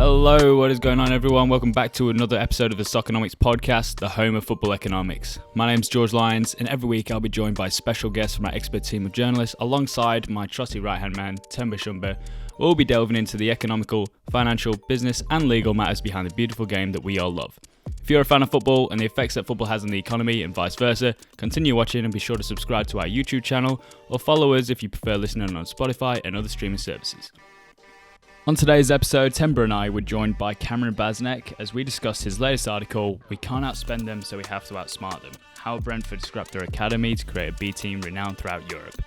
Hello, what is going on everyone? Welcome back to another episode of the Soccernomics Podcast, the home of football economics. My name's George Lyons, and every week I'll be joined by special guests from our expert team of journalists alongside my trusty right-hand man, Temba Shumba. We'll be delving into the economical, financial, business and legal matters behind the beautiful game that we all love. If you're a fan of football and the effects that football has on the economy and vice versa, continue watching and be sure to subscribe to our YouTube channel or follow us if you prefer listening on Spotify and other streaming services. On today's episode, Temba and I were joined by Cameron Basnec as we discussed his latest article, We Can't Outspend Them So We Have to Outsmart Them, how Brentford scrapped their academy to create a B team renowned throughout Europe.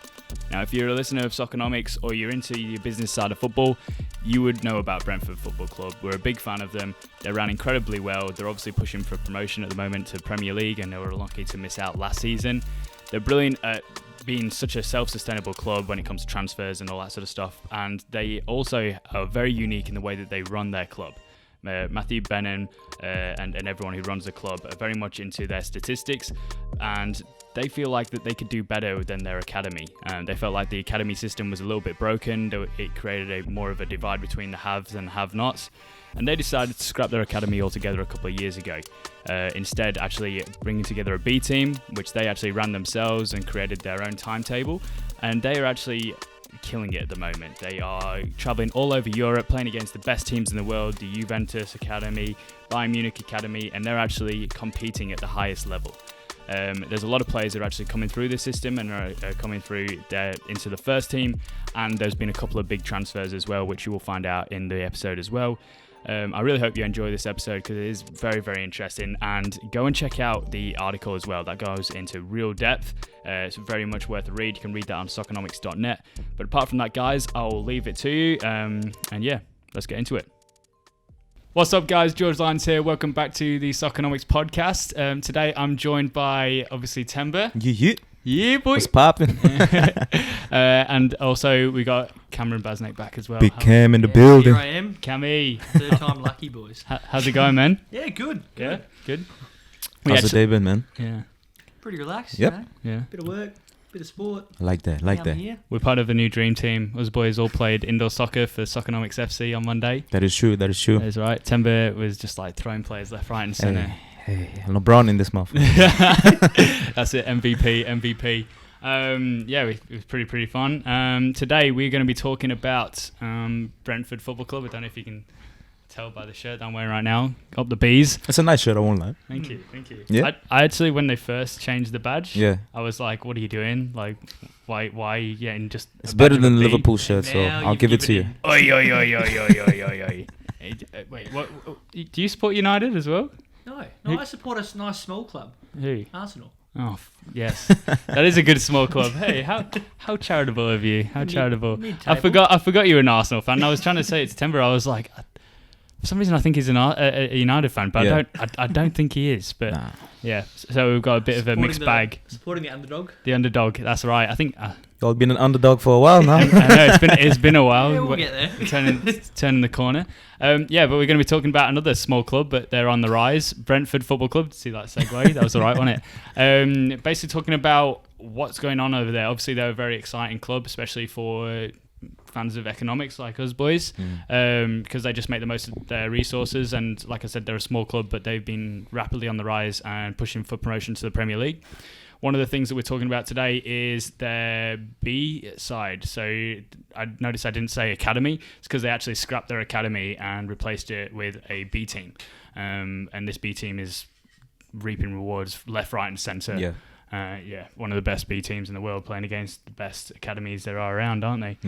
Now, if you're a listener of Soccernomics or you're into your business side of football, you would know about Brentford Football Club. We're a big fan of them. They ran incredibly well. They're obviously pushing for promotion at the moment to Premier League and they were lucky to miss out last season. They're brilliant at being such a self-sustainable club when it comes to transfers and all that sort of stuff, and they also are very unique in the way that they run their club. Matthew Benham and everyone who runs the club are very much into their statistics, and they feel like that they could do better than their academy. They felt like the academy system was a little bit broken. It created more of a divide between the haves and have-nots, and they decided to scrap their academy altogether a couple of years ago. Instead, actually bringing together a B team, which they actually ran themselves and created their own timetable, and they are actually killing it at the moment. They are traveling all over Europe, playing against the best teams in the world, the Juventus Academy, Bayern Munich Academy, and they're actually competing at the highest level. There's a lot of players that are actually coming through the system and are coming through into the first team, and there's been a couple of big transfers as well, which you will find out in the episode as well. I really hope you enjoy this episode because it is very, very interesting, and go and check out the article as well. That goes into real depth. It's very much worth a read. You can read that on Soccernomics.net. But apart from that, guys, I'll leave it to you. And yeah, let's get into it. What's up, guys? George Lyons here. Welcome back to the Soccernomics Podcast. Today I'm joined by, obviously, Temba. Yeah, boy. What's poppin'? And also we got Cameron Basnec back as well. Big Cam in the building. Here I am. Cammy. Third time lucky, boys. How's it going, man? Yeah, good. Yeah, good. How's the day been, man? Yeah. Pretty relaxed, Yep. you know? Yeah. Bit of work, bit of sport. I like that. Here. We're part of the new dream team. Us boys all played indoor soccer for Soccernomics FC on Monday. That is true. That's right. Temba was just like throwing players left, right and centre. Hey, LeBron in this motherfucker. That's it. MVP. Yeah, it was pretty fun. Today we're going to be talking about Brentford Football Club. I don't know if you can tell by the shirt that I'm wearing right now. Up the bees. It's a nice shirt, I won't lie. Thank you. Yeah. I actually, when they first changed the badge, Yeah. I was like, what are you doing? Like, why are you getting just It's a better badge than of the a bee? Liverpool shirt, so Now I'll you've give it to you. given Oi. Wait, what? Do you support United as well? No, Who- I support a nice small club, Who? Arsenal. Oh, yes. That is a good small club. Hey, how charitable of you. How charitable. Mid-table. I forgot you were an Arsenal fan. I was trying to say it to Timber. I was like, for some reason I think he's a United fan, but Yeah. I don't think he is. But Nah. yeah, so we've got a bit of a mixed bag. Supporting the underdog. The underdog, that's right. I think Y'all been an underdog for a while now. I know it's been a while. Yeah, we'll get there. Turning the corner. Yeah, but we're going to be talking about another small club, but they're on the rise. Brentford Football Club. See that segue? That was all right, wasn't it? Basically talking about what's going on over there. Obviously, they're a very exciting club, especially for fans of economics like us boys, because they just make the most of their resources. And like I said, they're a small club, but they've been rapidly on the rise and pushing for promotion to the Premier League. One of the things that we're talking about today is their B side. So I noticed I didn't say academy. It's because they actually scrapped their academy and replaced it with a B team. And this B team is reaping rewards left, right and centre. Yeah. One of the best B teams in the world, playing against the best academies there are around, aren't they?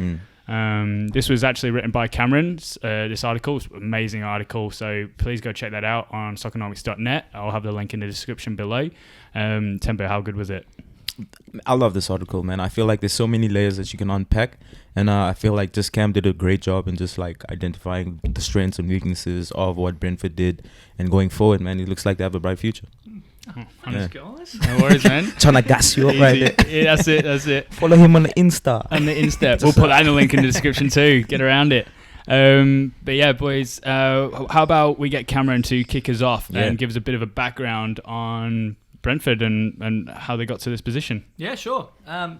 This was actually written by Cameron. This article is an amazing article, so please go check that out on Soccernomics.net. I'll have the link in the description below. Tempo, how good was it? I love this article, man. I feel like there's so many layers that you can unpack, and I feel like just Cam did a great job in just like identifying the strengths and weaknesses of what Brentford did, and going forward, man, it looks like they have a bright future. Thanks, guys. No worries, man. Trying to gas you up right there. Yeah, that's it. Follow him on the Insta. And the Insta. We'll put that in the link in the description too. Get around it. But yeah, boys, how about we get Cameron to kick us off and give us a bit of a background on Brentford and how they got to this position. Yeah, sure.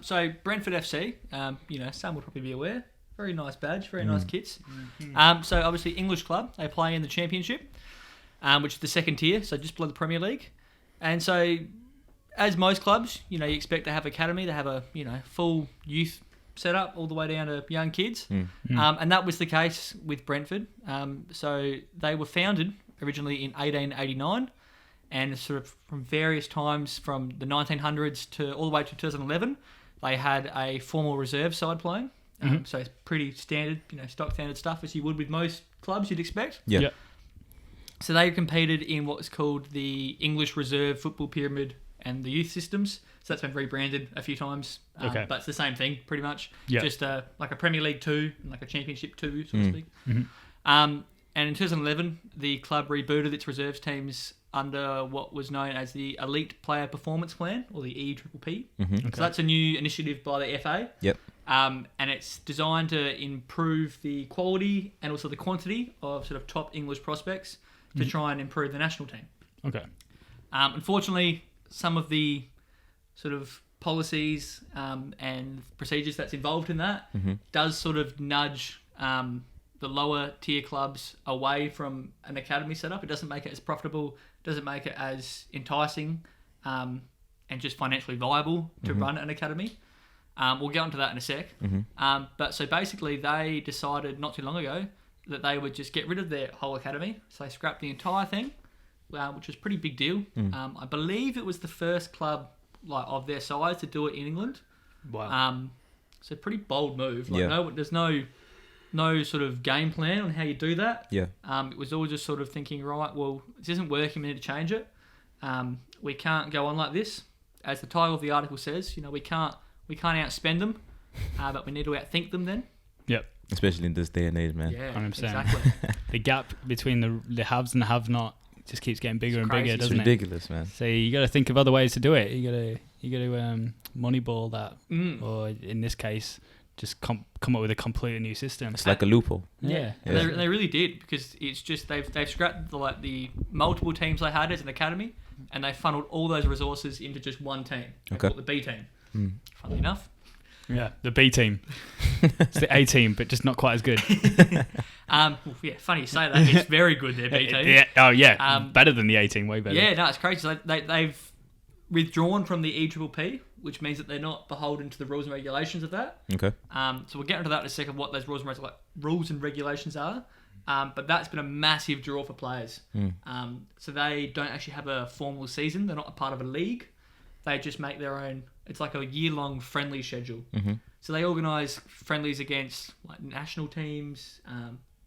So Brentford FC, some would probably be aware, Very nice badge, very nice kits. Mm-hmm. So obviously English club, they play in the Championship, which is the second tier, so just below the Premier League. And so, as most clubs, you expect to have academy, they have a full youth setup all the way down to young kids, and that was the case with Brentford. So they were founded originally in 1889, and sort of from various times from the 1900s to all the way to 2011, they had a formal reserve side playing. So it's pretty standard, stock standard stuff as you would with most clubs you'd expect. Yeah. Yep. So they competed in what was called the English Reserve Football Pyramid and the youth systems. So that's been rebranded a few times. Okay. But it's the same thing, pretty much. Yeah. Just like a Premier League 2 and like a Championship 2, so to speak. Mm-hmm. And in 2011, the club rebooted its reserves teams under what was known as the Elite Player Performance Plan, or the EPPP. Mm-hmm. So that's a new initiative by the FA. Yep. And it's designed to improve the quality and also the quantity of sort of top English prospects to try and improve the national team. Okay. Unfortunately, some of the sort of policies and procedures that's involved in that does sort of nudge the lower tier clubs away from an academy setup. It doesn't make it as profitable, doesn't make it as enticing and just financially viable to run an academy. We'll get onto that in a sec. But so basically they decided not too long ago that they would just get rid of their whole academy. So they scrapped the entire thing, which was a pretty big deal. I believe it was the first club of their size to do it in England. Wow. So pretty bold move. There's no sort of game plan on how you do that. Yeah. It was all just sort of thinking, right, well, this isn't working, we need to change it. We can't go on like this. As the title of the article says, we can't outspend them, but we need to outthink them then. Yep. Especially in this day and age, man. Yeah, 100%. exactly. The gap between the haves and the have-not just keeps getting bigger and crazy. bigger, It's doesn't It's ridiculous, man. So you got to think of other ways to do it. You got to moneyball that, or in this case, just come up with a completely new system. It's like a loophole. Yeah. They really did, because it's just they've scrapped the multiple teams they had as an academy, and they funneled all those resources into just one team. They call it the B team. Funnily enough. Yeah, the B team. It's the A team, but just not quite as good. Funny you say that. It's very good, their B team. Yeah. Oh, yeah. Better than the A team, way better. Yeah, no, it's crazy. So they've withdrawn from the EPPP, which means that they're not beholden to the rules and regulations of that. Okay. So we'll get into that in a second, what those rules and regulations are. But that's been a massive draw for players. So they don't actually have a formal season. They're not a part of a league. They just make their own. It's like a year-long friendly schedule. So they organise friendlies against like national teams,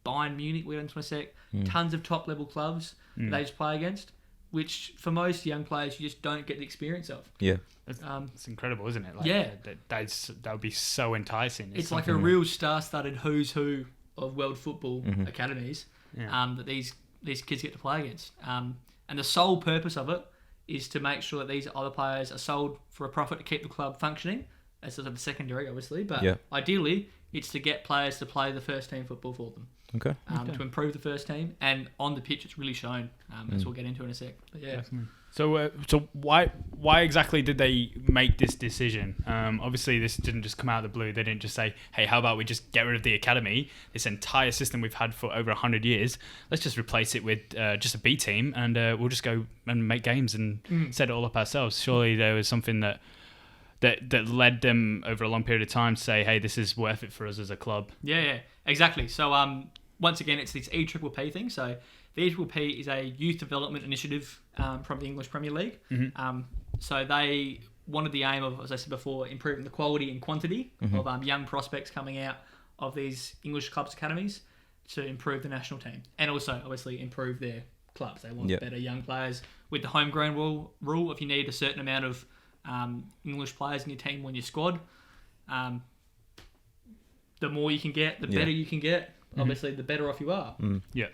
Bayern Munich, we'll get into in a sec, tons of top-level clubs that they just play against, which for most young players you just don't get the experience of. Yeah. It's incredible, isn't it? Yeah. That would be so enticing. It's like a real star-studded who's who of world football academies that these kids get to play against. And the sole purpose of it is to make sure that these other players are sold for a profit to keep the club functioning. That's sort of secondary, obviously, but ideally it's to get players to play the first team football for them. Okay. To improve the first team, and on the pitch it's really shown, as we'll get into in a sec. But yeah. Definitely. So why exactly did they make this decision? Obviously this didn't just come out of the blue. They didn't just say, hey, how about we just get rid of the academy, this entire system we've had for over 100 years, let's just replace it with just a B team, and we'll just go and make games and set it all up ourselves. Surely there was something that led them over a long period of time to say, hey, this is worth it for us as a club. Yeah, exactly. So once again, it's this EPPP thing. So the EPPP is a youth development initiative from the English Premier League. So they wanted the aim of, as I said before, improving the quality and quantity of young prospects coming out of these English clubs' academies to improve the national team, and also obviously improve their clubs. They want better young players with the homegrown rule. If you need a certain amount of English players in your team on your squad, the more you can get, the better you can get. Obviously, the better off you are. Yeah.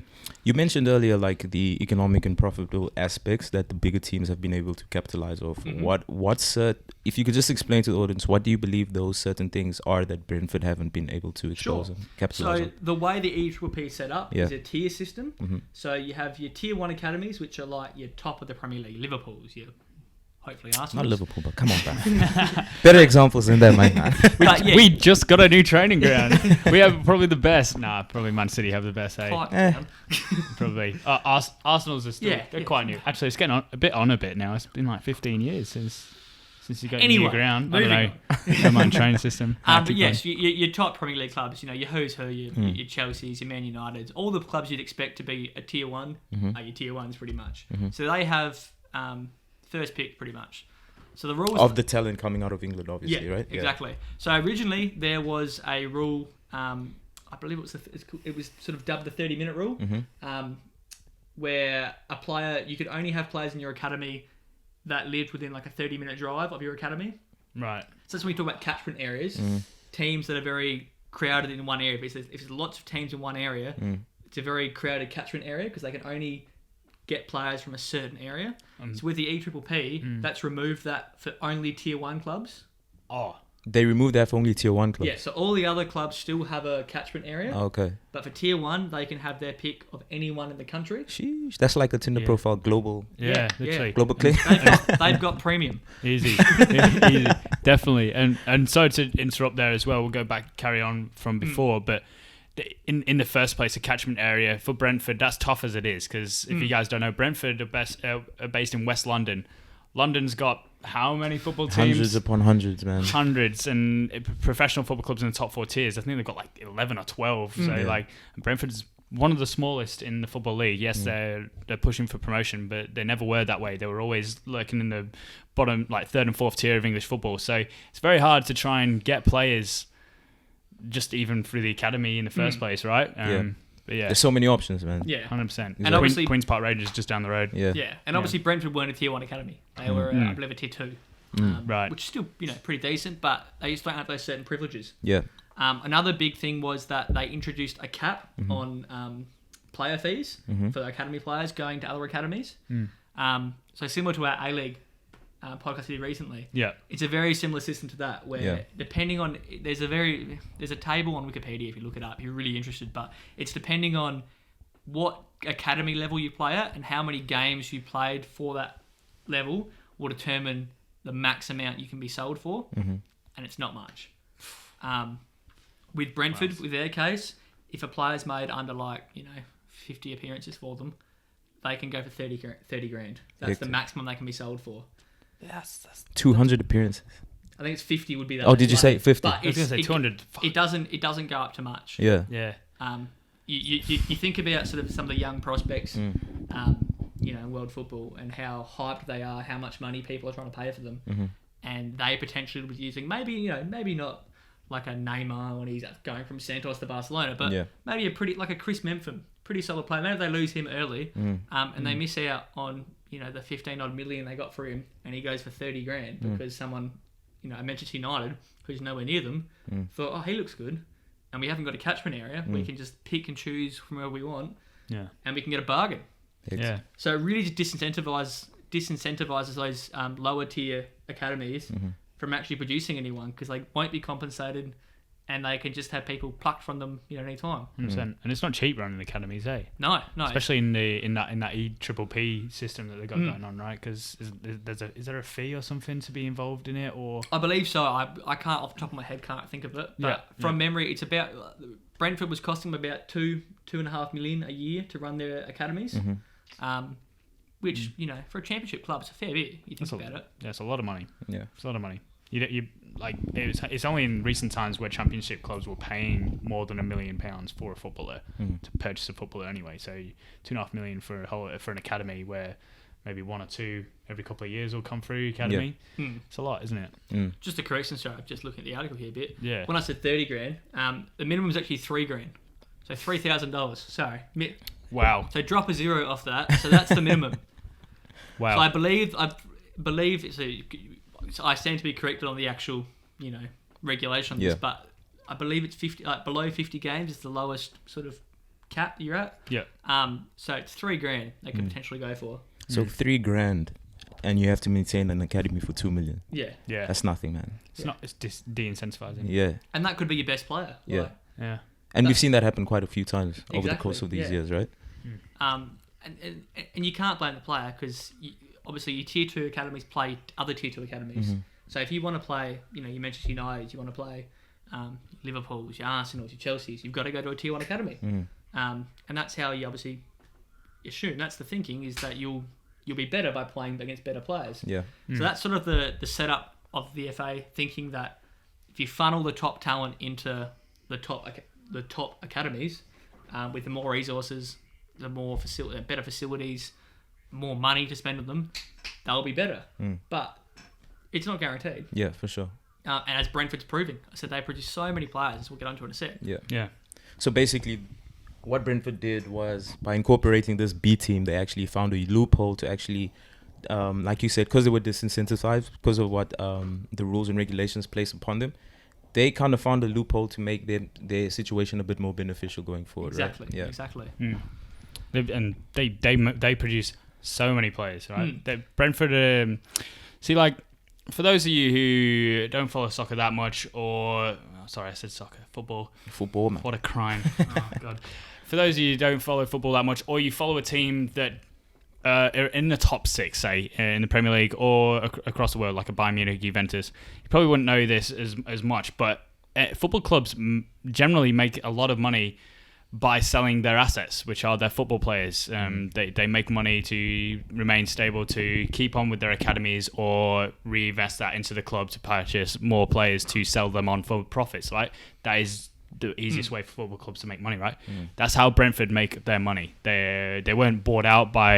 You mentioned earlier like the economic and profitable aspects that the bigger teams have been able to capitalize off. What's if you could just explain to the audience, what do you believe those certain things are that Brentford haven't been able to expose and capitalize on? So the way the EPPP is set up is a tier system. So you have your tier 1 academies, which are like your top of the Premier League, Liverpool's, your hopefully Arsenal. Not Liverpool, but come on, man. Better examples than that, man. We just got a new training ground. We have probably the best. Nah, probably Man City have the best. Probably. Arsenal's are still they're quite new. Actually, it's getting on a bit now. It's been like 15 years since you got a new ground. I don't know. Never mind training system. But yes, your top Premier League clubs, your who's who, your Chelsea's, your Man Uniteds, all the clubs you'd expect to be a tier one are your tier ones pretty much. So they have first pick pretty much. So the rules of the talent coming out of England, obviously, right? Exactly. So originally there was a rule. I believe it was sort of dubbed the 30-minute rule, where a player you could only have players in your academy that lived within like a 30-minute drive of your academy. Right. So that's when we talk about catchment areas, teams that are very crowded in one area. If there's lots of teams in one area, it's a very crowded catchment area because they can only get players from a certain area. So with the EPPP, that's removed that for only tier 1 clubs. Oh. They removed that for only tier 1 clubs? Yeah, so all the other clubs still have a catchment area. Oh, okay. But for tier 1, they can have their pick of anyone in the country. Sheesh, that's like a Tinder profile, global. Yeah, literally. Global click. They've got premium. Easy. Easy. Definitely. And so to interrupt there as well, we'll go back, carry on from before, but in the first place, a catchment area for Brentford, that's tough as it is, because if you guys don't know, Brentford are based in West London. London's got how many football teams? Hundreds upon hundreds, man. Hundreds, and professional football clubs in the top 4 tiers. I think they've got like 11 or 12. So Brentford's one of the smallest in the football league. Yes, they're pushing for promotion, but they never were that way. They were always lurking in the bottom, like 3rd and 4th tier of English football. So it's very hard to try and get players just even through the academy in the first place, right? But yeah, there's so many options, man. Yeah, 100%. And obviously Queen's Park Rangers just down the road. Yeah, and obviously Brentford weren't a tier 1 academy. They were, I believe, a tier 2, right? Which is still, pretty decent, but they just don't have those certain privileges. Yeah. Another big thing was that they introduced a cap on player fees for the academy players going to other academies. So similar to our A-League podcast we did recently. Yeah, it's a very similar system to that, where depending on there's a table on Wikipedia if you look it up if you're really interested, but it's depending on what academy level you play at and how many games you played for that level will determine the max amount you can be sold for, and it's not much. With Brentford, with their case, if a player's made under 50 appearances for them, they can go for 30 grand. That's the maximum they can be sold for. That's 200 appearances. I think it's 50 would be that. Oh, did you say 50? But I was going to say 200. It doesn't go up to much. Yeah. You think about sort of some of the young prospects, in world football and how hyped they are, how much money people are trying to pay for them, and they potentially would be using maybe not like a Neymar when he's going from Santos to Barcelona, but maybe a Chris Memphis, pretty solid player. Maybe they lose him early, and they miss out on the 15 odd million they got for him, and he goes for 30 grand because someone, at Manchester United, who's nowhere near them, thought, oh, he looks good, and we haven't got a catchment area. We can just pick and choose from where we want, and we can get a bargain. Yeah. So it really just disincentivizes those lower tier academies from actually producing anyone, because they won't be compensated, and they can just have people plucked from them, any time. 100%. And it's not cheap running academies, eh? No. Especially in that EPPP system that they got going on, right? Because is there a fee or something to be involved in it, or? I believe so. I can't off the top of my head can't think of it, but from memory, it's about Brentford was costing them about 2.5 million a year to run their academies, which for a championship club, it's a fair bit. You think about it. Yeah, it's a lot of money. Yeah, it's a lot of money. It's only in recent times where championship clubs were paying more than £1 million for a footballer to purchase a footballer anyway. So 2.5 million for an academy where maybe 1 or 2 every couple of years will come through academy. It's a lot, isn't it? Just a correction, sorry, just looking at the article here a bit. Yeah. When I said 30 grand, the minimum is actually 3 grand. So $3,000. Sorry. Wow. So drop a zero off that. So that's the minimum. Wow. So I believe it's I stand to be corrected on the actual, regulation on this, but I believe it's 50, below 50 games is the lowest sort of cap you're at. Yeah. So it's 3 grand they could potentially go for. So 3 grand, and you have to maintain an academy for 2 million. Yeah. Yeah. That's nothing, man. It's de-incentivizing. Yeah. And that could be your best player. Yeah. Yeah. And we've seen that happen quite a few times over the course of these years, right? And you can't blame the player, because obviously your tier 2 academies play other tier 2 academies. So if you want to play, you mentioned United, you want to play Liverpool's, your Arsenal's, your Chelsea's, you've got to go to a tier 1 academy. And that's how you obviously assume, that's the thinking, is that you'll be better by playing against better players. Yeah. So that's sort of the setup of the FA, thinking that if you funnel the top talent into the top academies, with the more resources, the more better facilities, more money to spend on them, they'll be better. But it's not guaranteed. Yeah, for sure. And as Brentford's proving, I said they produce so many players. We'll get onto it in a sec. Yeah. So basically, what Brentford did was, by incorporating this B team, they actually found a loophole to actually, like you said, because they were disincentivized because of what the rules and regulations placed upon them. They kind of found a loophole to make their situation a bit more beneficial going forward. Exactly. Right? Yeah. Exactly. And they produce so many players, right? Brentford, for those of you who don't follow soccer that much, sorry, I said soccer, football, Man. What a crime! Oh God. For those of you who don't follow football that much, or you follow a team that are in the top 6, say in the Premier League or across the world, like a Bayern Munich, Juventus, you probably wouldn't know this as much. But football clubs generally make a lot of money by selling their assets, which are their football players. They make money to remain stable, to keep on with their academies, or reinvest that into the club to purchase more players to sell them on for profits, right? That is the easiest way for football clubs to make money, right? That's how Brentford make their money. They weren't bought out by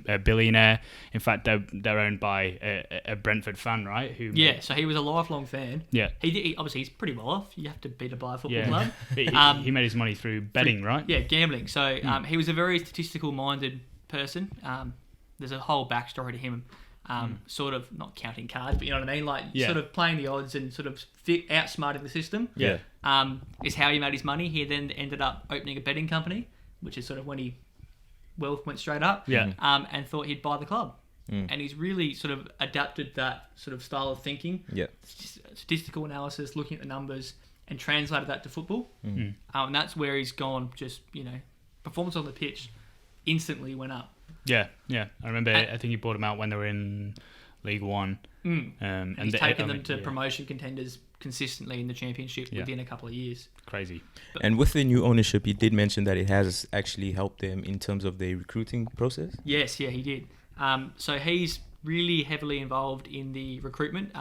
a billionaire. In fact, they're owned by a Brentford fan, right? So he was a lifelong fan. Yeah. He obviously he's pretty well off. You have to be to buy a football club. He made his money through betting, right? Yeah, gambling. So he was a very statistical-minded person. There's a whole backstory to him. Sort of not counting cards, but you know what I mean? Sort of playing the odds and sort of outsmarting the system. Yeah. Is how he made his money. He then ended up opening a betting company, which is sort of when wealth went straight up. Yeah. And thought he'd buy the club. And he's really sort of adapted that sort of style of thinking. Yeah. Statistical analysis, looking at the numbers, and translated that to football. And that's where he's gone. Just performance on the pitch instantly went up. Yeah. I remember. I think he bought them out when they were in League One. And he's taken them to promotion contenders consistently in the Championship within a couple of years. Crazy. And with the new ownership, he did mention that it has actually helped them in terms of their recruiting process. Yes, he did. So he's really heavily involved in the recruitment.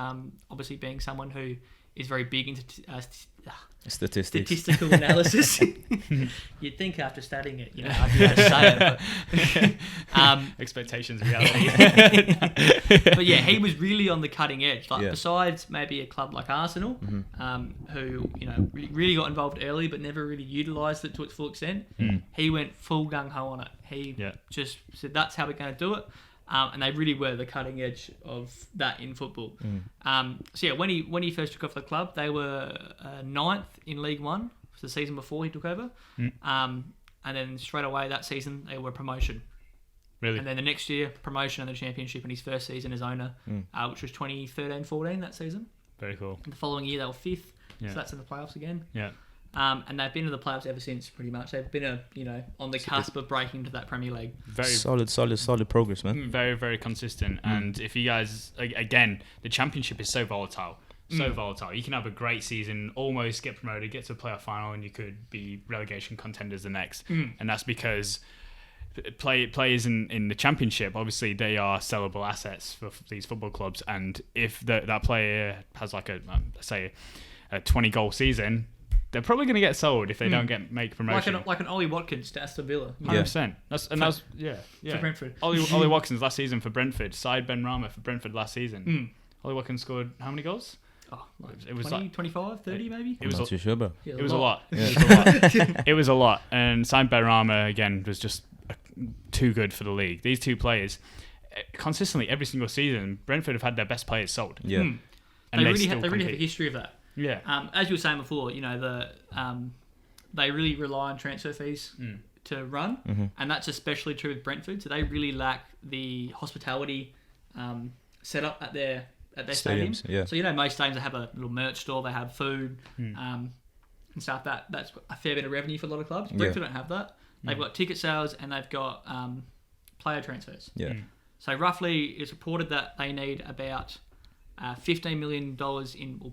Obviously, being someone who is very big into statistical analysis. You'd think after studying it, I'd be able to say it. But, expectations, reality. But yeah, he was really on the cutting edge. Besides maybe a club like Arsenal, who really got involved early but never really utilised it to its full extent. He went full gung ho on it. He just said, "That's how we're going to do it." And they really were the cutting edge of that in football. When he first took over the club, they were 9th in League One for the season before he took over. And then straight away that season, they were promotion. Really? And then the next year, promotion and the Championship in his first season as owner, which was 2013-14 that season. Very cool. And the following year, they were 5th. So that's in the playoffs again. Yeah. And they've been in the playoffs ever since, pretty much. They've been on the cusp of breaking into that Premier League. Very solid progress, man. Very, very consistent. And if you guys, again, the Championship is so volatile. So volatile. You can have a great season, almost get promoted, get to a playoff final, and you could be relegation contenders the next. And that's because players in the Championship, obviously, they are sellable assets for these football clubs. And if that player has like a 20-goal season, they're probably going to get sold if they don't make promotion. Like an Ollie Watkins to Aston Villa. 100%. For Brentford. Ollie Watkins last season for Brentford. Side Ben Rama for Brentford last season. Ollie Watkins scored how many goals? It was 20, 25, 30 maybe? I'm not too sure, bro. Yeah, it was a lot. Yeah. It was a lot. And Side Ben Rama, again, was just too good for the league. These two players, consistently every single season, Brentford have had their best players sold. Yeah. And they really have a history of that. Yeah. As you were saying before, they really rely on transfer fees to run, and that's especially true with Brentford. So they really lack the hospitality set up at their stadiums. Yeah. So most stadiums they have a little merch store, they have food and stuff. That's a fair bit of revenue for a lot of clubs. Brentford don't have that. They've got ticket sales and they've got player transfers. Yeah. So roughly, it's reported that they need about $15 million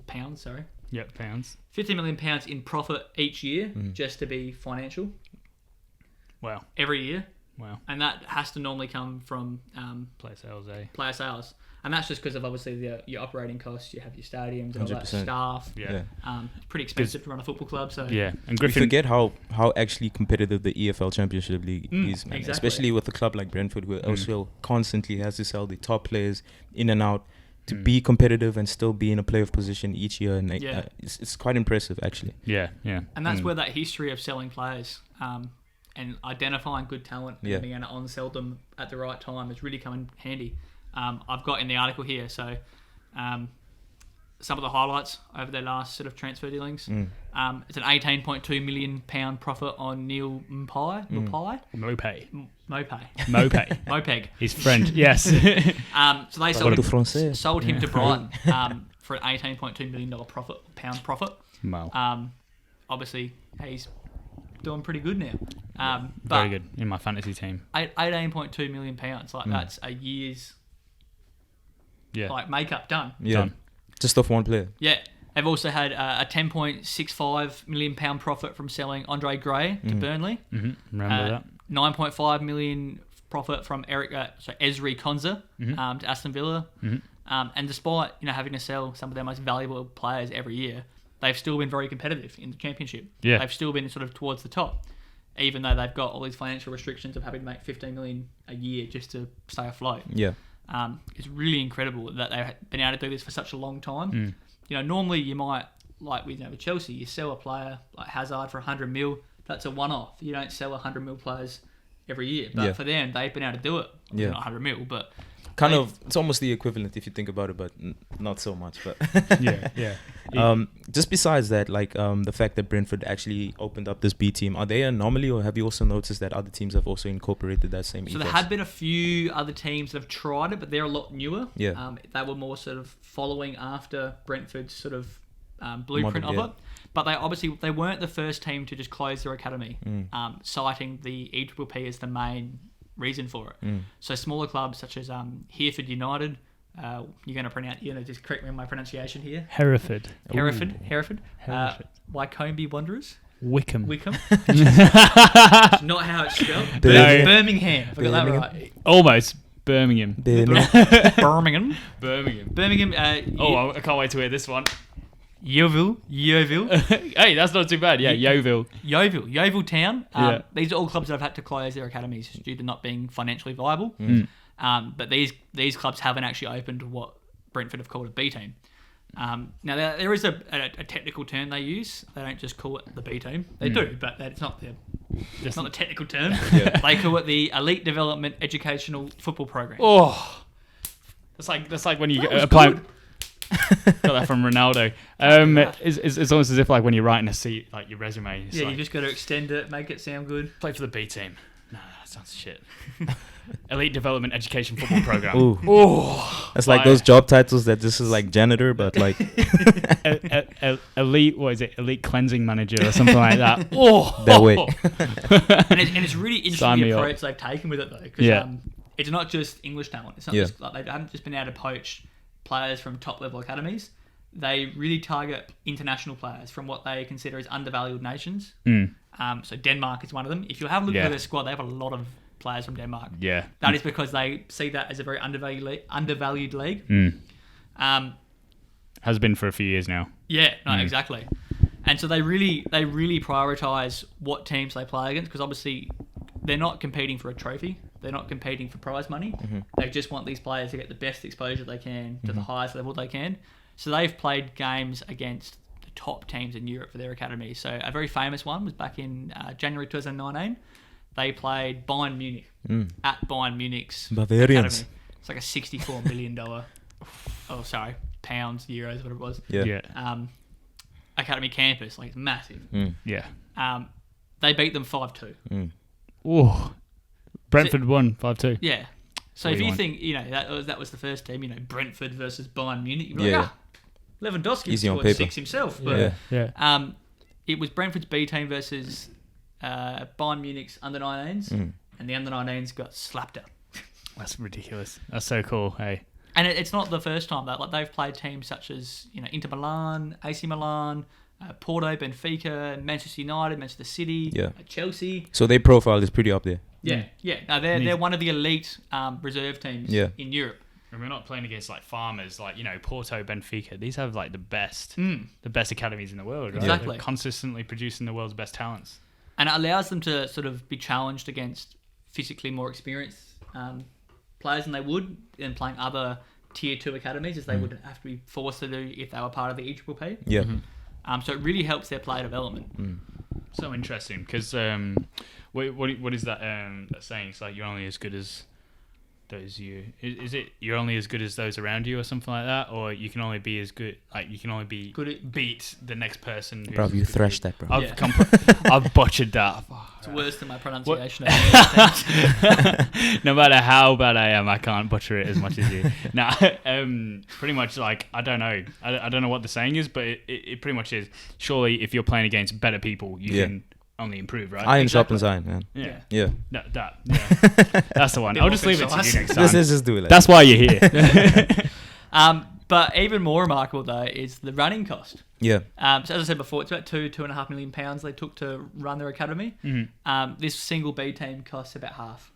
pounds. Sorry. Yep, pounds. £15 million in profit each year just to be financial. Wow. Every year. Wow. And that has to normally come from Player sales, eh? Player sales. And that's just because of obviously your operating costs. You have your stadiums and all that 100%. staff. Yeah. It's pretty expensive to run a football club. So Yeah. And We Griffin. forget how actually competitive the EFL Championship League is, man. Exactly. Especially with a club like Brentford, who also constantly has to sell the top players in and out to be competitive and still be in a playoff position each year. And it's quite impressive, actually. Yeah, yeah. And that's where that history of selling players and identifying good talent and being able to on-sell them at the right time has really come in handy. I've got in the article here, so some of the highlights over their last sort of transfer dealings. It's an £18.2 million profit on Neil Mopay. Mopeg. His friend, yes. So they sold him to Brighton for an $18.2 million pound profit. Wow. Obviously, he's doing pretty good now. But Very good in my fantasy team. £18.2 million, like that's a year's like makeup done. Yeah. Done. Just off one player. Yeah. They've also had a £10.65 million pound profit from selling Andre Gray to Burnley. Remember that? $9.5 million profit from Ezri Konza to Aston Villa. And despite having to sell some of their most valuable players every year, they've still been very competitive in the Championship. Yeah. They've still been sort of towards the top, even though they've got all these financial restrictions of having to make $15 million a year just to stay afloat. Yeah. It's really incredible that they've been able to do this for such a long time. Normally you might, like with Chelsea, you sell a player like Hazard for 100 mil. That's a one-off. You don't sell 100 mil players every year. But for them, they've been able to do it. Yeah. Not 100 mil, but It's almost the equivalent if you think about it, but not so much. But yeah. just besides that, like the fact that Brentford actually opened up this B team, are they an anomaly, or have you also noticed that other teams have also incorporated that same ethos? So there have been a few other teams that have tried it, but they're a lot newer. Yeah. They were more sort of following after Brentford's sort of blueprint Model, of it. But they weren't the first team to just close their academy, citing the EPPP as the main reason for it. So smaller clubs such as Hereford United, you're going to just correct me on my pronunciation here. Hereford. Wycombe Wanderers. Wickham. It's not how it's spelled. Birmingham. I got that right. Almost. Birmingham. Birmingham. I can't wait to hear this one. Yeovil. Hey, that's not too bad. Yeah, Yeovil Town. These are all clubs that have had to close their academies due to not being financially viable. But these clubs haven't actually opened what Brentford have called a B team. Now there is a technical term they use. They don't just call it the B team. They do, but it's not the technical term. They call it the Elite Development Educational Football Program. Oh, that's like when you apply. Got that from Ronaldo. It's almost as if like when you're writing your resume. You just got to extend it, make it sound good. Play for the B team. No, that sounds shit. Elite Development Education Football Program. That's like those job titles that this is like janitor, but like elite. What is it? Elite Cleansing Manager or something like that. That way. and it's really interesting the approach they've taken with it though, because it's not just English talent. It's not just like they haven't just been able to poach players from top level academies. They really target international players from what they consider as undervalued nations. So Denmark is one of them. If you have a look at their squad, they have a lot of players from Denmark. Yeah. That is because they see that as a very undervalued league. Has been for a few years now. Yeah, no, exactly. And so they really prioritise what teams they play against, because obviously they're not competing for a trophy. They're not competing for prize money. They just want these players to get the best exposure they can to the highest level they can. So they've played games against the top teams in Europe for their academy. So a very famous one was back in January 2019. They played Bayern Munich at Bayern Munich's Bavarians. academy. It's like a $64 million, pounds, euros, whatever it was. Academy campus, like it's massive. They beat them 5-2. Brentford won 5-2. Yeah. So if you think, that was the first team, Brentford versus Bayern Munich, you'd be like, Lewandowski scored 6 himself. But it was Brentford's B team versus Bayern Munich's under-19s, and the under-19s got slapped up. That's ridiculous. That's so cool. Hey. And it's not the first time that they've played teams such as Inter Milan, AC Milan, Porto, Benfica, Manchester United, Manchester City, Chelsea. So their profile is pretty up there. Yeah. No, they're one of the elite reserve teams in Europe. And we're not playing against like farmers, like Porto, Benfica. These have like the best academies in the world. Right? Exactly. They're consistently producing the world's best talents. And it allows them to sort of be challenged against physically more experienced players than they would in playing other tier 2 academies, as they would have to be forced to do if they were part of the EPPP. Yeah. So it really helps their player development. So interesting, because what is that saying? It's like you're only as good as those you. Is it you're only as good as those around you, or something like that, or you can only be as good? Like you can only be good at beat the next person. Bro, you thrashed that, bro. I've butchered that. It's worse than my pronunciation. No matter how bad I am, I can't butcher it as much as you. Nah, pretty much like I don't know. I don't know what the saying is, but it pretty much is. Surely, if you're playing against better people, you can only improve, right? Iron sharpens iron, man. Yeah. That's the one. I'll just leave it to you next time. Let's just do it. That's why you're here. But even more remarkable though is the running cost. Yeah. So as I said before, it's about £2.5 million they took to run their academy. This single B team costs about half.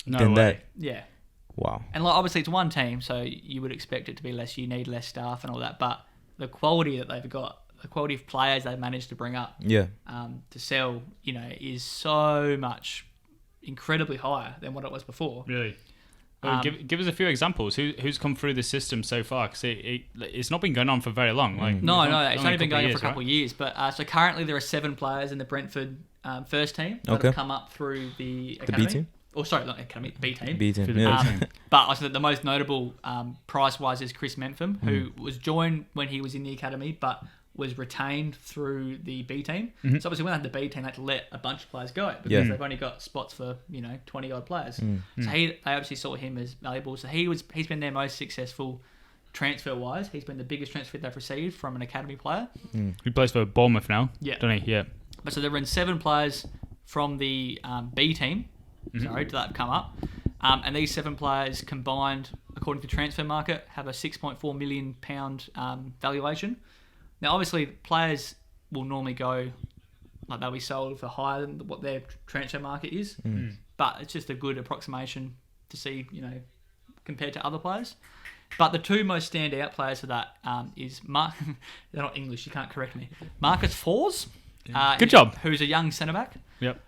No way. Yeah. Wow. And like obviously it's one team, so you would expect it to be less. You need less staff and all that, but the quality that they've got, the quality of players they've managed to bring up, to sell, is so much incredibly higher than what it was before. Really. Give us a few examples. Who's come through the system so far? Because it's not been going on for very long. Like No, it's only been going on for a couple of years. But so currently there are 7 players in the Brentford first team that have come up through the academy. B team? Oh, sorry, not academy, B team. B team. Yeah. But I said the most notable price-wise is Chris Mentham, who was joined when he was in the academy, but was retained through the B team. So obviously when they had the B team, they had to let a bunch of players go because they've only got spots for 20 odd players. So they obviously saw him as valuable. So he's been their most successful transfer wise. He's been the biggest transfer they've received from an academy player. He plays for Bournemouth now. Yeah, don't he? Yeah. But so there have been 7 players from the B team. That have come up, and these 7 players combined, according to Transfer Market, have a £6.4 million valuation. Now, obviously, players will normally go, like they'll be sold for higher than what their transfer market is, but it's just a good approximation to see, compared to other players. But the 2 most standout players for that is they're not English, you can't correct me. Marcus Fors. Good job. Who's a young centre back. Yep.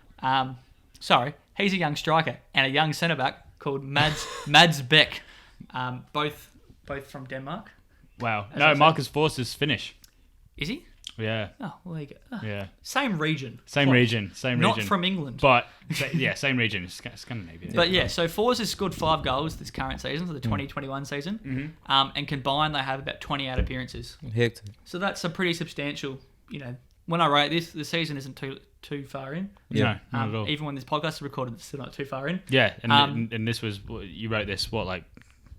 He's a young striker and a young centre back called Mads Beck, both from Denmark. Wow. No, Marcus Fors is Finnish. Is he? Yeah. Oh, well, there you go. Oh. Yeah. Same region. Same region. Not from England. But, same region. Scandinavia. But yeah, so Fors has scored 5 goals this current season, so the 2021 season. And combined, they have about 28 appearances. Hectic. So that's a pretty substantial, when I write this, the season isn't too far in. Yeah. No, not at all. Even when this podcast is recorded, it's still not too far in. Yeah, and this was, you wrote this, like...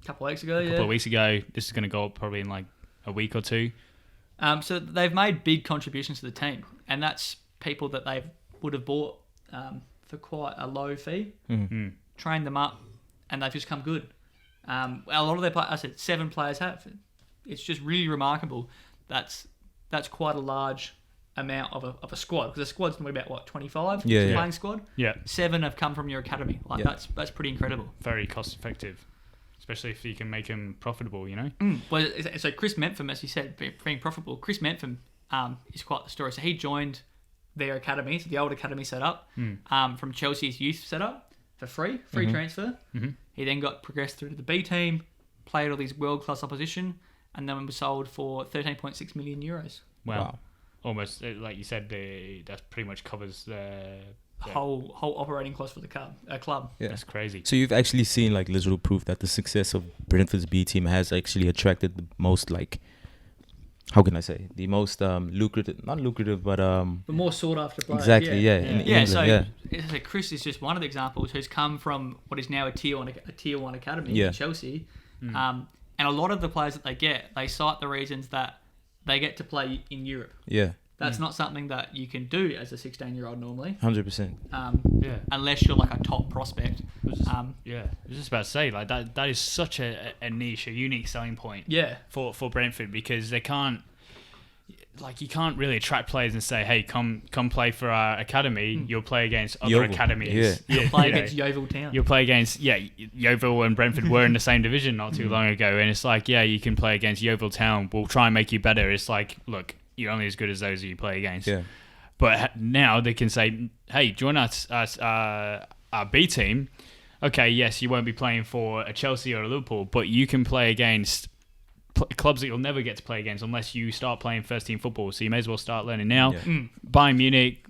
A couple of weeks ago, A couple of weeks ago. This is going to go up probably in like a week or 2. So they've made big contributions to the team, and that's people that they would have bought for quite a low fee, trained them up, and they've just come good. A lot of their players, I said 7 players have. It's just really remarkable. That's quite a large amount of a squad, because a squad's normally about 25 playing squad. Yeah, 7 have come from your academy. That's pretty incredible. Very cost effective. Especially if you can make them profitable, Well, so Chris Mentham, as you said, being profitable, Chris Mentham is quite the story. So he joined their academy, so the old academy setup, from Chelsea's youth setup for free transfer. He then got progressed through to the B team, played all these world-class opposition, and then was sold for €13.6 million. Wow. Almost, like you said, that pretty much covers the whole operating cost for the club. Yeah. That's crazy. So you've actually seen like literal proof that the success of Brentford's B team has actually attracted the most, like, how can I say, the most lucrative, not lucrative, but the more sought after players. Exactly, in England, So Chris is just one of the examples who's come from what is now a tier 1 academy in Chelsea, and a lot of the players that they get, they cite the reasons that they get to play in Europe. Yeah. That's not something that you can do as a 16-year-old normally. 100%. Unless you're like a top prospect. I was just about to say, like that is such a niche, a unique selling point. For Brentford, because they can't. Like, you can't really attract players and say, hey, come play for our academy. You'll play against other Yeovil. academies. You'll play against Yeovil Town. You'll play against, Yeovil and Brentford were in the same division not too long ago. And it's like, you can play against Yeovil Town. We'll try and make you better. It's like, look, you're only as good as those that you play against. Yeah. But now they can say, hey, join us our B team. Okay, yes, you won't be playing for a Chelsea or a Liverpool, but you can play against clubs that you'll never get to play against unless you start playing first team football. So you may as well start learning now. Bayern Munich,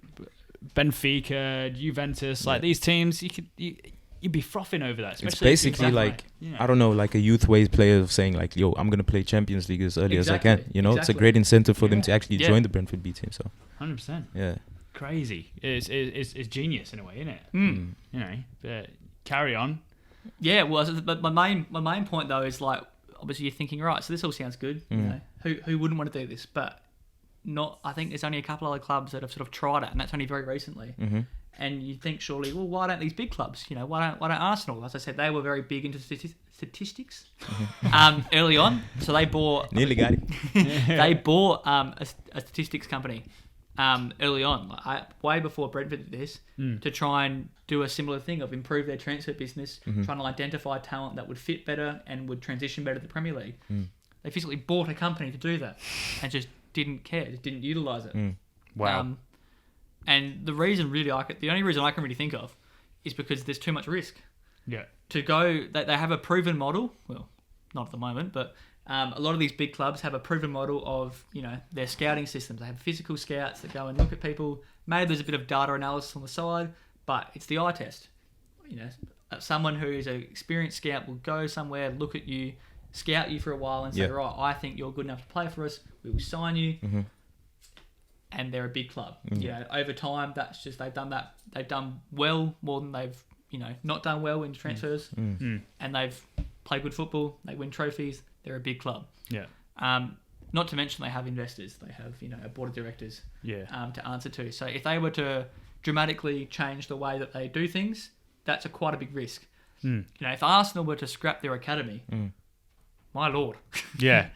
Benfica, Juventus, like these teams, you'd be frothing over that. It's basically like I don't know, like a youth ways player of saying like, yo, I'm gonna play Champions League as early as I can. You know, it's a great incentive for them to actually join the Brentford B team. So 100%. Yeah. Crazy. It's genius in a way, isn't it? You know, but carry on. Yeah. Well, but my main point though is like, obviously you're thinking, right, so this all sounds good. You know, who wouldn't want to do this? But I think there's only a couple other clubs that have sort of tried it, and that's only very recently. And you think surely, well, why don't these big clubs? You know, why don't Arsenal? As I said, they were very big into statistics early on. So they bought nearly got it. They bought a statistics company early on, way before Brentford did this, to try and do a similar thing of improve their transfer business, trying to identify talent that would fit better and would transition better to the Premier League. They physically bought a company to do that and just didn't care, just didn't utilise it. Wow. And the only reason I can really think of is because there's too much risk. Yeah. To go, they have a proven model. Well, not at the moment, but a lot of these big clubs have a proven model of, you know, their scouting systems. They have physical scouts that go and look at people. Maybe there's a bit of data analysis on the side, but it's the eye test. You know, someone who is an experienced scout will go somewhere, look at you, scout you for a while, and say, right, I think you're good enough to play for us. We will sign you. And they're a big club. You know, over time, that's just they've done that. They've done well more than they've, you know, not done well in transfers. And they've played good football. They win trophies. They're a big club. Yeah. Not to mention they have investors. They have, you know, a board of directors. Yeah. To answer to. So if they were to dramatically change the way that they do things, that's quite a big risk. You know, if Arsenal were to scrap their academy. My lord. Yeah.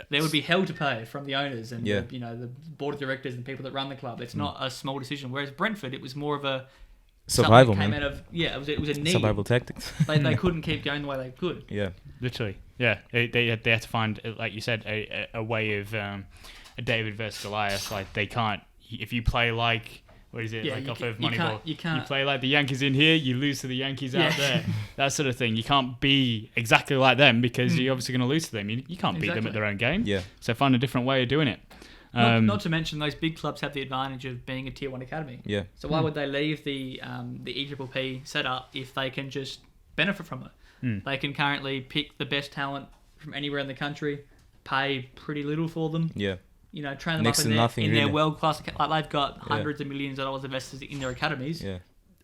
There would be hell to pay from the owners and the, you know, the board of directors and people that run the club. It's not a small decision. Whereas Brentford, it was more of a survival, came man. out of, it was a need. Survival tactics. They couldn't keep going the way they could. Yeah. Literally. Yeah. They had to find, like you said, a way of a David versus Goliath. Like, they can't, if you play like, what is it, like off of Moneyball? You play like the Yankees in here, you lose to the Yankees out there. That sort of thing. You can't be exactly like them because you're obviously going to lose to them. You can't beat them at their own game. Yeah. So find a different way of doing it. Not to mention those big clubs have the advantage of being a Tier 1 academy. Yeah. So why would they leave the EPPP setup if they can just benefit from it? They can currently pick the best talent from anywhere in the country, pay pretty little for them. Yeah. You know, train them up in their world-class... Like, they've got hundreds of millions of dollars invested in their academies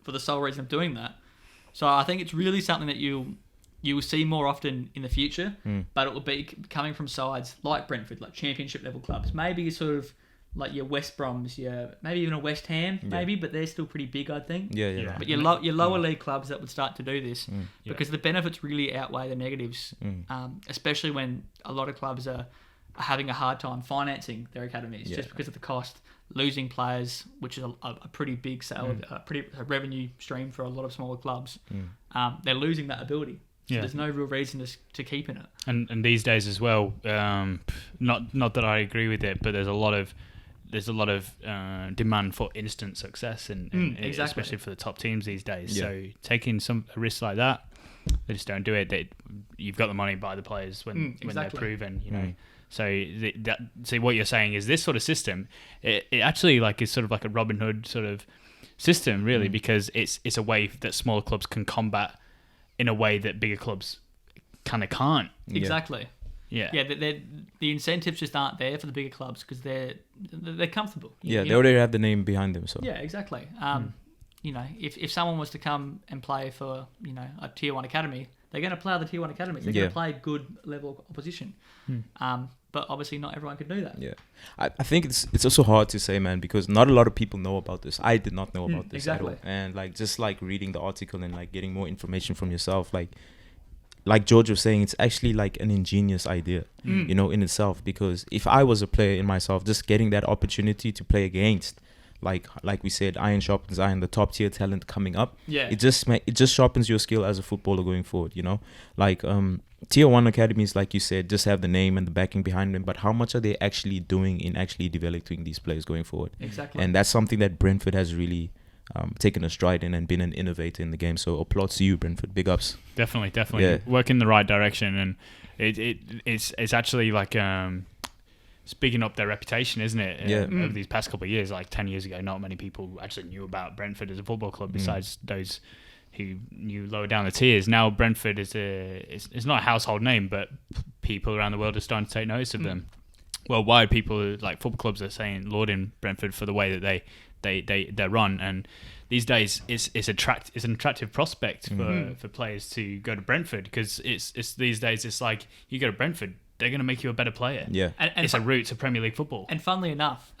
for the sole reason of doing that. So I think it's really something that you will see more often in the future, but it will be coming from sides like Brentford, like championship-level clubs. Maybe sort of like your West Broms, maybe even a West Ham, but they're still pretty big, I think. Yeah. But your lower league clubs that would start to do this because the benefits really outweigh the negatives, especially when a lot of clubs are having a hard time financing their academies just because of the cost, losing players, which is a pretty big a revenue stream for a lot of smaller clubs. They're losing that ability. So there's no real reason to keep in it. And these days as well, not that I agree with it, but there's a lot of demand for instant success and especially for the top teams these days. So taking a risk like that, they just don't do it. You've got the money, buy the players when they're proven, you know. So what you're saying is this sort of system, it actually like is sort of like a Robin Hood sort of system, really, because it's a way that smaller clubs can combat in a way that bigger clubs kind of can't. Exactly. Yeah. The incentives just aren't there for the bigger clubs because they're comfortable. They already have the name behind them. So yeah, exactly. You know, if someone was to come and play for, you know, a Tier 1 academy, they're going to play the Tier 1 academies. They're going to play good level opposition. but obviously not everyone can do that. Yeah, I think it's also hard to say, man, because not a lot of people know about this. I did not know about this exactly. at all. And like just like reading the article and like getting more information from yourself, like George was saying, it's actually like an ingenious idea, you know, in itself. Because if I was a player in myself, just getting that opportunity to play against, like we said, iron sharpens iron, the top tier talent coming up. Yeah. It just sharpens your skill as a footballer going forward. You know, like tier 1 academies, like you said, just have the name and the backing behind them. But how much are they actually doing in actually developing these players going forward? Exactly. And that's something that Brentford has really taken a stride in and been an innovator in the game. So applause to you, Brentford. Big ups. Definitely. Yeah. Work in the right direction, and it's actually like speaking up their reputation, isn't it? Yeah. Over these past couple of years, like 10 years ago, not many people actually knew about Brentford as a football club besides those who knew lower down the tiers. Now Brentford is it's not a household name, but people around the world are starting to take notice of them. Worldwide, people like football clubs are saying lauding Brentford for the way that they run, and these days it's an attractive prospect for players to go to Brentford, because it's these days it's like you go to Brentford, they're going to make you a better player. Yeah. And it's a route to Premier League football. And funnily enough,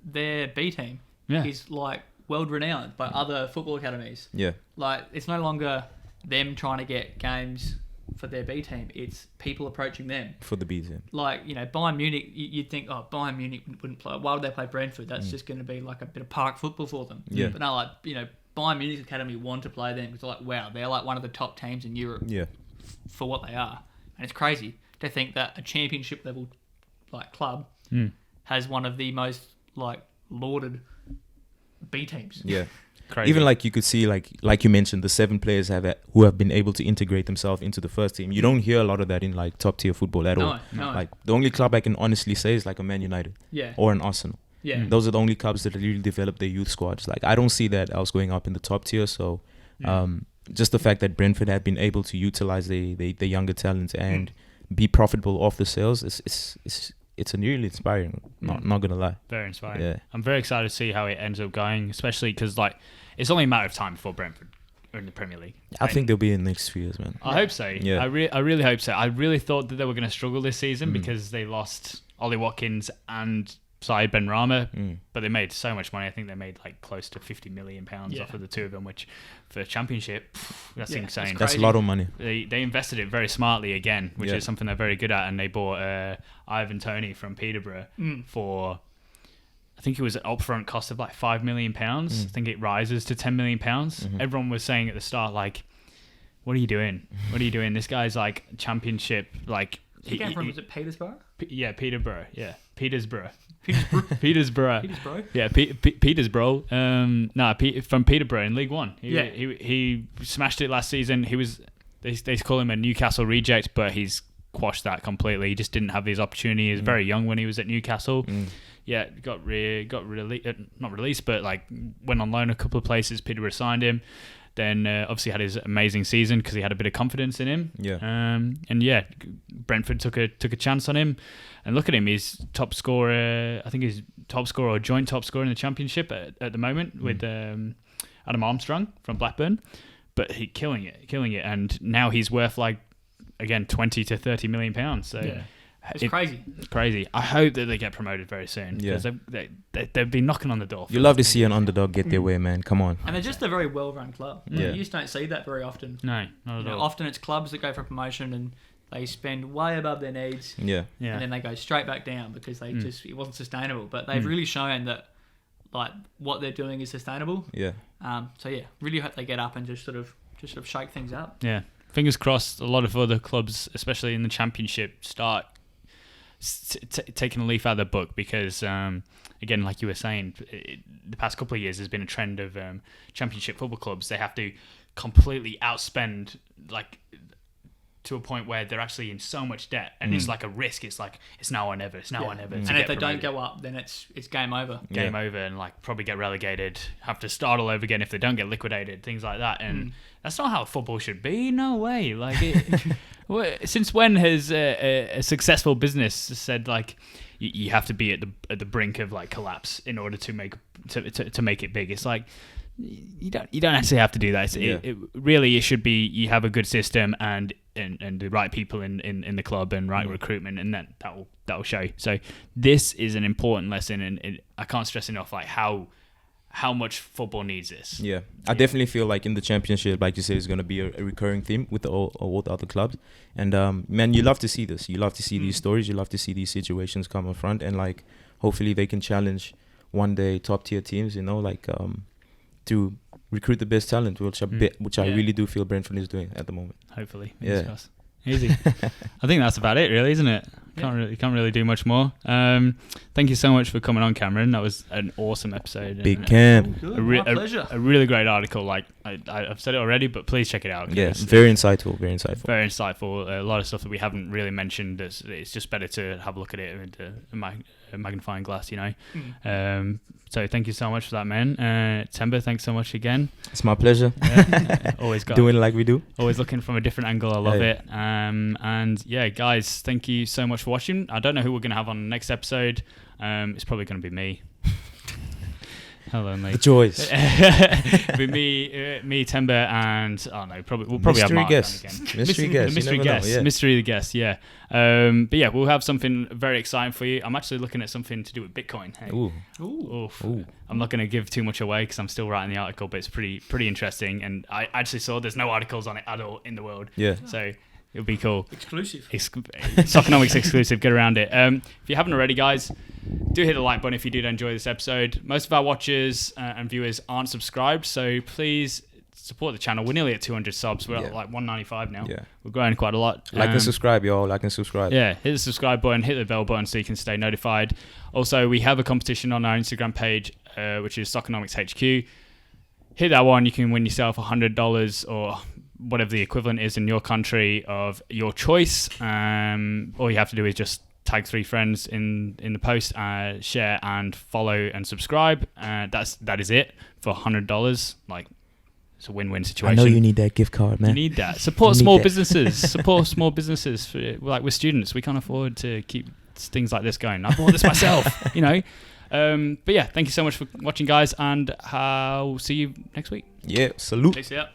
their B team is like world renowned by other football academies. Yeah. Like, it's no longer them trying to get games for their B team. It's people approaching them. For the B team. Like, you know, Bayern Munich, you'd think, oh, Bayern Munich wouldn't play. Why would they play Brentford? That's just going to be like a bit of park football for them. Yeah. But no, like, you know, Bayern Munich's academy want to play them because they're like, wow, they're like one of the top teams in Europe for what they are. And it's crazy to think that a championship level like club has one of the most like lauded B teams. Yeah. Crazy. Even like you could see, like you mentioned, the 7 players who have been able to integrate themselves into the first team. You don't hear a lot of that in like top tier football at all. No. Like the only club I can honestly say is like a Man United or an Arsenal. Yeah. Those are the only clubs that really develop their youth squads. Like I don't see that else going up in the top tier. So just the fact that Brentford have been able to utilize the younger talent and be profitable off the sales, it's a really inspiring. Not gonna lie. Very inspiring. Yeah. I'm very excited to see how it ends up going, especially because like it's only a matter of time before Brentford are in the Premier League. I think they'll be in the next few years, man. I hope so. Yeah. I really hope so. I really thought that they were going to struggle this season because they lost Ollie Watkins and Saeed Benrahma, but they made so much money. I think they made like close to £50 million off of the two of them, which for Championship, that's insane. That's a lot of money. They invested it very smartly again, which is something they're very good at, and they bought Ivan Toney from Peterborough for, I think it was an upfront cost of like £5 million. I think it rises to £10 million. Everyone was saying at the start, like, what are you doing? What are you doing? This guy's like Championship, like... He came from, was it Peterborough? Peterborough. Yeah, Petersborough. Petersborough. Yeah, Petersborough. From Peterborough in League One. He smashed it last season. He was they call him a Newcastle reject, but he's quashed that completely. He just didn't have his opportunity. He was very young when he was at Newcastle. Yeah, got not released, but like went on loan a couple of places. Peterborough signed him. Then obviously had his amazing season because he had a bit of confidence in him. Yeah. And yeah, Brentford took a chance on him, and look at him. He's top scorer. I think he's top scorer or joint top scorer in the Championship at the moment with Adam Armstrong from Blackburn. But he killing it, and now he's worth like again £20 to £30 million. So. Yeah. It's crazy. It's crazy. I hope that they get promoted very soon because they've been knocking on the door. You love to see an underdog get their way, man. Come on. And they're just a very well-run club. Yeah. You just don't see that very often. No, not at all. Often it's clubs that go for promotion and they spend way above their needs. Yeah. And then they go straight back down because they it wasn't sustainable. But they've really shown that like what they're doing is sustainable. Yeah. So yeah, really hope they get up and just sort of shake things up. Yeah. Fingers crossed. A lot of other clubs, especially in the Championship, start taking a leaf out of the book because again, like you were saying, the past couple of years there's been a trend of Championship football clubs. They have to completely outspend, like to a point where they're actually in so much debt, and it's like a risk. It's like it's now or never. It's now or never. And if they don't go up, then it's game over. Game over, and like probably get relegated. Have to start all over again if they don't get liquidated. Things like that, and that's not how football should be. No way. Like, since when has a successful business said like you have to be at the brink of like collapse in order to make it big? It's like you don't actually have to do that. It should be you have a good system and the right people in the club and right recruitment, and then that will show. So this is an important lesson, and I can't stress enough like how much football needs this. Yeah, I definitely feel like in the championship, like you said, it's going to be a recurring theme with all the other clubs. And man, you love to see this. You love to see these stories. You love to see these situations come up front, and like hopefully they can challenge one day top tier teams. Like to recruit the best talent, which I really do feel Brentford is doing at the moment. Hopefully, easy. I think that's about it, really, isn't it? Can't really do much more. Thank you so much for coming on, Cameron. That was an awesome episode. Big Cam. My pleasure. A really great article. Like I've said it already, but please check it out. Yeah, very insightful. Very insightful. A lot of stuff that we haven't really mentioned. It's just better to have a look at it with a magnifying glass, So thank you so much for that, man. Temba, thanks so much again. It's my pleasure. Always doing it like we do. Always looking from a different angle. I love it. And yeah, guys, thank you so much for watching. I don't know who we're going to have on the next episode. It's probably going to be me. Hello, mate. The joys. With me, Temba, and we'll probably have Mark guest. on again. Mystery guest. Mystery guest. Yeah. Mystery the guest. Yeah. But yeah, we'll have something very exciting for you. I'm actually looking at something to do with Bitcoin. Hey. Ooh. I'm not going to give too much away because I'm still writing the article, but it's pretty interesting. And I actually saw there's no articles on it at all in the world. Yeah. So it'll be cool. Exclusive. Soccernomics exclusive. Get around it. If you haven't already, guys, do hit the like button if you did enjoy this episode. Most of our watchers and viewers aren't subscribed, so please support the channel. We're nearly at 200 subs. We're at like 195 now. Yeah. We're growing quite a lot. Like and subscribe, y'all. Like and subscribe. Yeah, hit the subscribe button, hit the bell button so you can stay notified. Also, we have a competition on our Instagram page, which is Soccernomics HQ. Hit that one. You can win yourself $100 or whatever the equivalent is in your country of your choice. All you have to do is just tag 3 friends in the post, share and follow and subscribe. That is it for $100. Like, it's a win-win situation. I know you need that gift card, man. You need that. Support small businesses. Support small businesses. Like, we're students. We can't afford to keep things like this going. I bought this myself, But yeah, thank you so much for watching, guys, and I'll see you next week. Yeah, salute. Peace out.